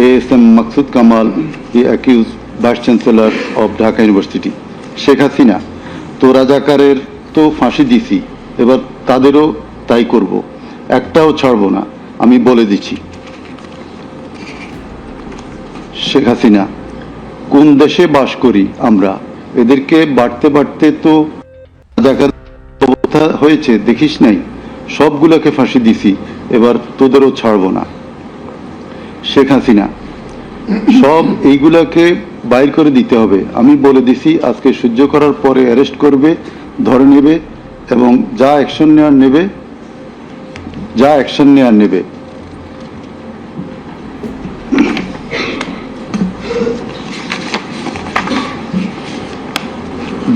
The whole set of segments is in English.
ASM Maksud Kamal, the accused Vice Chancellor of Dhaka University. Sheikh Hasina, তো রাজাকারের তো ফাঁসি দিছি, এবার তাদেরও তাই করব, একটাও ছাড়ব না, আমি বলে দিচ্ছি। শেখ হাসিনা, কোন দেশে বাস করি আমরা? এদেরকে বাড়তে বাড়তে তো রাজাকার অবস্থা হয়েছে, দেখিস নাই? সবগুলোকে ফাঁসি দিছি, এবার তোদেরও ছাড়ব না। শেখ হাসিনা, সব এইগুলাকে বাইর করে দিতে হবে, আমি বলে দিছি। আজকে সহ্য করার পরে অ্যারেস্ট করবে, ধরে নেবে এবং যা অ্যাকশন নেওয়ার নেবে।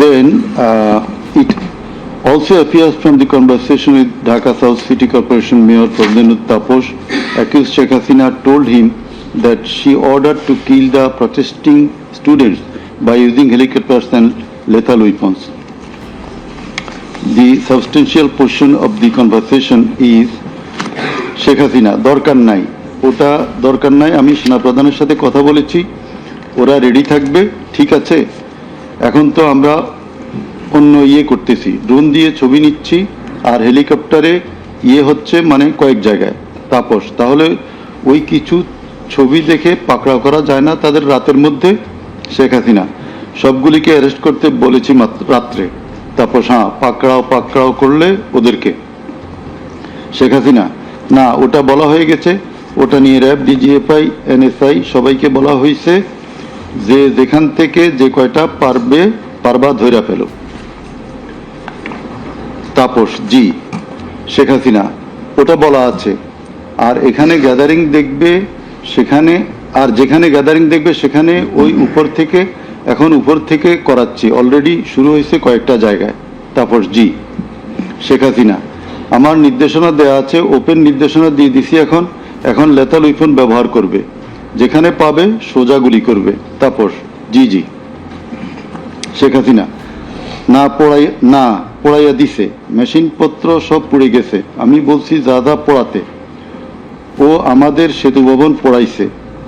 Then it also appears from the conversation with Dhaka South City Corporation Mayor Pradhanut Taposh, accused Sheikh Hasina told him that she ordered to kill the protesting students by using helicopters and lethal weapons. The substantial portion of the conversation is Sheikh Hasina, দরকার নাই, ওটা দরকার নাই, আমি সেনাপ্রধানের সাথে কথা বলেছি, ওরা রেডি থাকবে, ঠিক আছে। এখন তো আমরা অন্য করতেছি, ড্রোন দিয়ে ছবি নিচ্ছি আর হেলিকপ্টারে হচ্ছে মানে কয়েক জায়গায়। তাপস, তাহলে ওই কিছু ছবি দেখে পাকড়াও করা যায় না তাদের রাতের মধ্যে? শেখ হাসিনা, সবগুলিকে অ্যারেস্ট করতে বলেছি রাত্রে। তাপস, হ্যাঁ, পাকড়াও করলে ওদেরকে। শেখ হাসিনা, না, ওটা বলা হয়ে গেছে, ওটা নিয়ে র্যাব, ডিজিএফআই, এনএসআই সবাইকে বলা হয়েছে যে যেখান থেকে যে কয়টা পারবা ধইরা ফেলো। তাপস, জি। শেখ হাসিনা, ওটা বলা আছে, আর এখানে গ্যাদারিং দেখবে সেখানে, আর যেখানে গ্যাদারিং দেখবে সেখানে ওই উপর থেকে করাচ্ছি, অলরেডি শুরু হয়েছে কয়েকটা জায়গায়। তাপস, জি। শেখ হাসিনা, আমার নির্দেশনা দেয়া আছে, ওপেন নির্দেশনা দিয়ে দিছি, এখন লেথাল উইপন ব্যবহার করবে, যেখানে পাবে সোজা গুলি করবে। তাপস, জি। শেখ হাসিনা, না পোড়াইয়া দিছে, মেশিনপত্র সব পুড়ে গেছে, আমি বলছি যা পোড়াতে, ও আমাদের সেতু ভবন পোড়াইছে।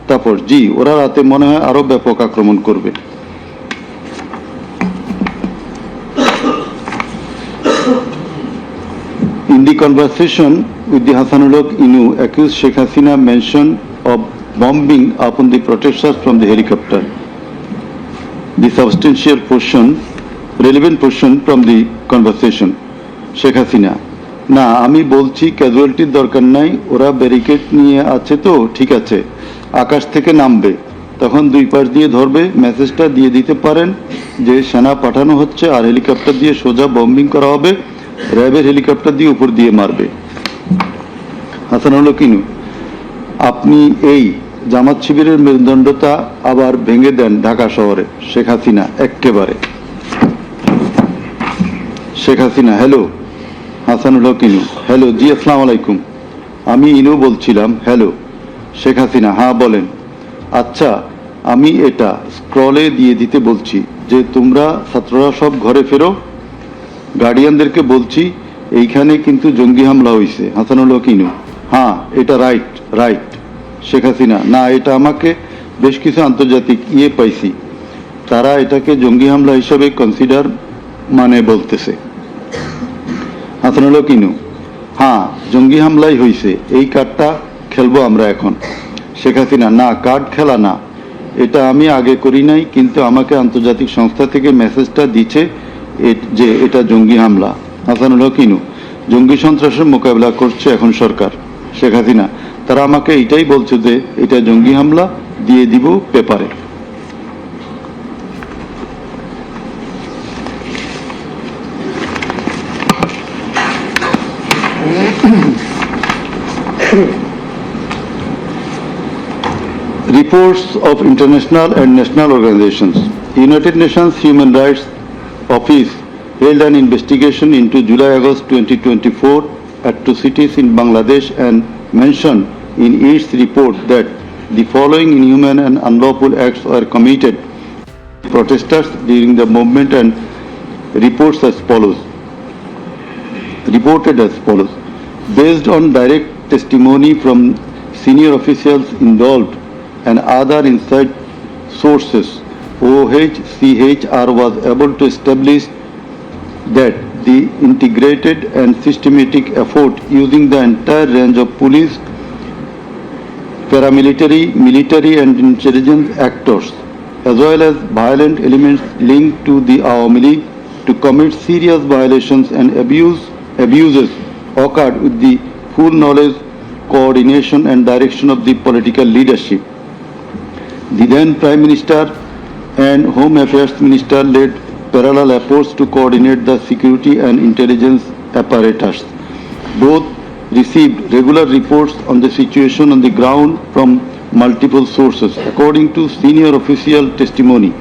তাপস, জি, ওরা রাতে মনে হয় আরো ব্যাপক আক্রমণ করবে। In the conversation with the Hasanullah Inu, accused Sheikh Hasina mentioned of bombing upon the protesters from the helicopter. The substantial relevant portion from the conversation. Sheikh Hasina, না, আমি বলছি ক্যাজুয়ালিটির দরকার নাই, ওরা ব্যারিকেড নিয়ে আছে তো ঠিক আছে, আকাশ থেকে নামবে, তখন দুই পাশ দিয়ে ধরবে, মেসেজটা দিয়ে দিতে পারেন যে সেনা পাঠানো হচ্ছে আর হেলিকপ্টার দিয়ে সোজা বম্বিং করা হবে, র্যাবের হেলিকপ্টার দিয়ে উপর দিয়ে মারবে। হাসানুল কিনু, আপনি এই জামাত শিবিরের মেরুদণ্ডতা আবার ভেঙে দেন ঢাকা শহরে। শেখ হাসিনা, একেবারে। শেখ হাসিনা, হ্যালো। হাসানুল কিনু, হ্যালো, জি, আসসালামু আলাইকুম, আমি ইনু বলছিলাম। হ্যালো। শেখ হাসিনা, হ্যাঁ বলেন। আচ্ছা, আমি এটা স্ক্রলে দিয়ে দিতে বলছি যে তোমরা ছাত্ররা সব ঘরে ফেরো, গার্ডিয়ানদেরকে বলছি এইখানে কিন্তু জঙ্গি হামলা হয়েছে। হাসানুল কিনু, হ্যাঁ, এটা রাইট। শেখ হাসিনা, না, এটা আমাকে বেশ কিছু আন্তর্জাতিক পাইছি, তারা এটাকে জঙ্গি হামলা হিসাবে কনসিডার বলতেছে। হাসানুল কিনু, হ্যাঁ, জঙ্গি হামলাই হয়েছে, এই কার্ডটা খেলবো আমরা এখন। শেখ হাসিনা, না, কার্ড খেলা না, এটা আমি আগে করি নাই, কিন্তু আমাকে আন্তর্জাতিক সংস্থা থেকে মেসেজটা দিচ্ছে যে এটা জঙ্গি হামলা। হাসানুল কিনু, জঙ্গি সন্ত্রাসের মোকাবিলা করছে এখন সরকার। শেখ হাসিনা, তারা আমাকে এটাই বলছে যে এটা জঙ্গি হামলা, দিয়ে দিব পেপারে। Reports of international and national organizations. United Nations Human Rights Office held an investigation into July-August 2024 atrocities in Bangladesh and mentioned in its report that the following inhuman and unlawful acts were committed by protesters during the movement and reported as follows. Based on direct testimony from senior officials involved, and other inside sources, OHCHR was able to establish that the integrated and systematic effort using the entire range of police, paramilitary, military and intelligence actors, as well as violent elements linked to the Awami League to commit serious violations and abuses occurred with the full knowledge, coordination and direction of the political leadership. The then Prime Minister and Home Affairs Minister led parallel efforts to coordinate the security and intelligence apparatus. Both received regular reports on the situation on the ground from multiple sources. According to senior official testimony,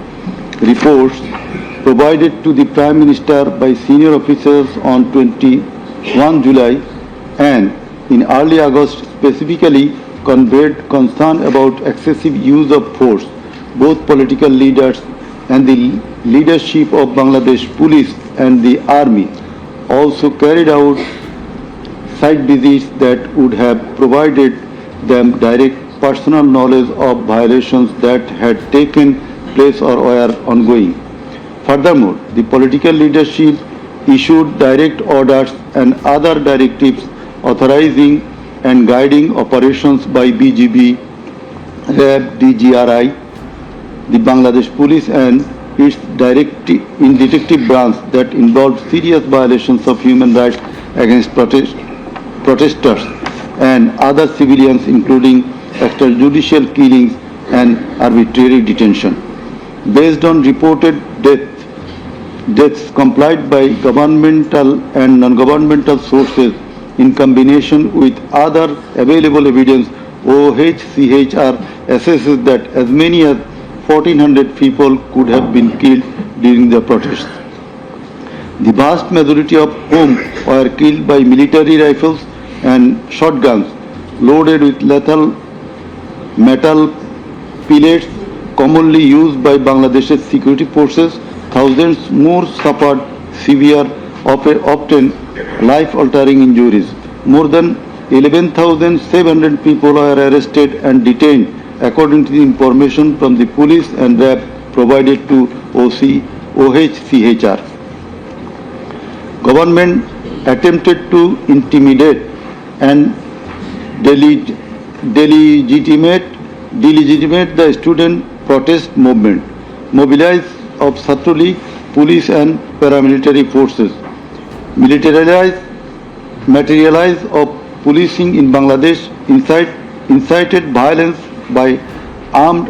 reports provided to the Prime Minister by senior officers on 21 July and in early August specifically conveyed concern about excessive use of force. Both political leaders and the leadership of Bangladesh Police and the Army also carried out site visits that would have provided them direct personal knowledge of violations that had taken place or were ongoing. Furthermore, the political leadership issued direct orders and other directives authorizing and guiding operations by BGB, RAB, DGRI, the Bangladesh Police and its detective branch that involved serious violations of human rights against protesters and other civilians, including extrajudicial killings and arbitrary detention. Based on reported deaths complied by governmental and non-governmental sources in combination with other available evidence, OHCHR assesses that as many as 1,400 people could have been killed during the protests. The vast majority of whom were killed by military rifles and shotguns loaded with lethal metal pellets commonly used by Bangladesh's security forces. Thousands more suffered severe, often life-altering injuries. More than 11,700 people were arrested and detained, according to the information from the police and RAB provided to OHCHR. Government attempted to intimidate and delegitimate the student protest movement, mobilized of Chhatra League, police and paramilitary forces, materialize of policing in Bangladesh, incited violence by armed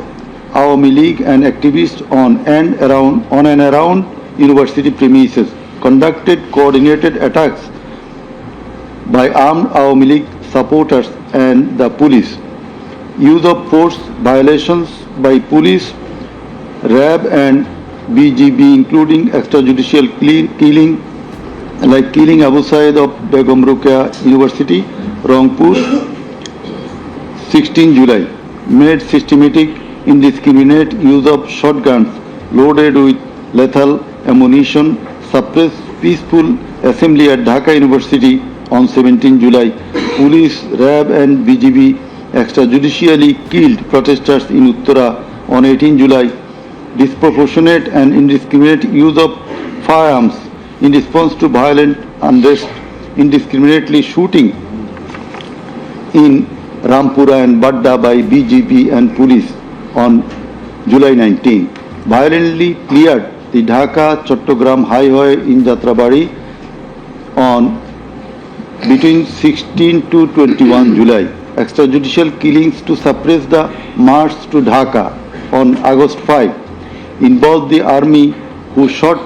Awami League and activists on and around university premises, conducted coordinated attacks by armed Awami League supporters and the police, use of force violations by police, RAB and BGB, including extrajudicial killing like killing Abu Said of Begum Ruqayya University, Rangpur, 16 July, made systematic indiscriminate use of shotguns loaded with lethal ammunition, suppressed peaceful assembly at Dhaka University on 17 July. Police, RAB and BGB extrajudicially killed protesters in Uttara on 18 July. Disproportionate and indiscriminate use of firearms in response to violent unrest, indiscriminately shooting in Rampura and Badda by BGB and police on July 19. Violently cleared the Dhaka-Chattogram highway in Jatrabari on between 16 to 21 July. Extrajudicial killings to suppress the march to Dhaka on August 5 involved the army, who shot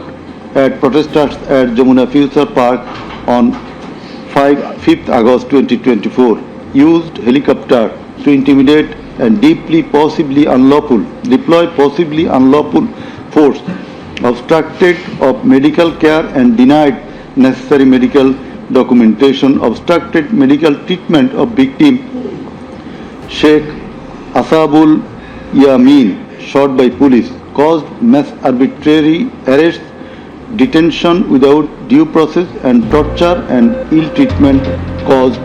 at protesters at Jamuna Future Park on 5th August 2024, used helicopter to intimidate and deploy possibly unlawful force, obstructed of medical care and denied necessary medical documentation, obstructed medical treatment of victim Sheikh Asabul Yamin, shot by police, caused mass arbitrary arrests, detention without due process and torture and ill treatment caused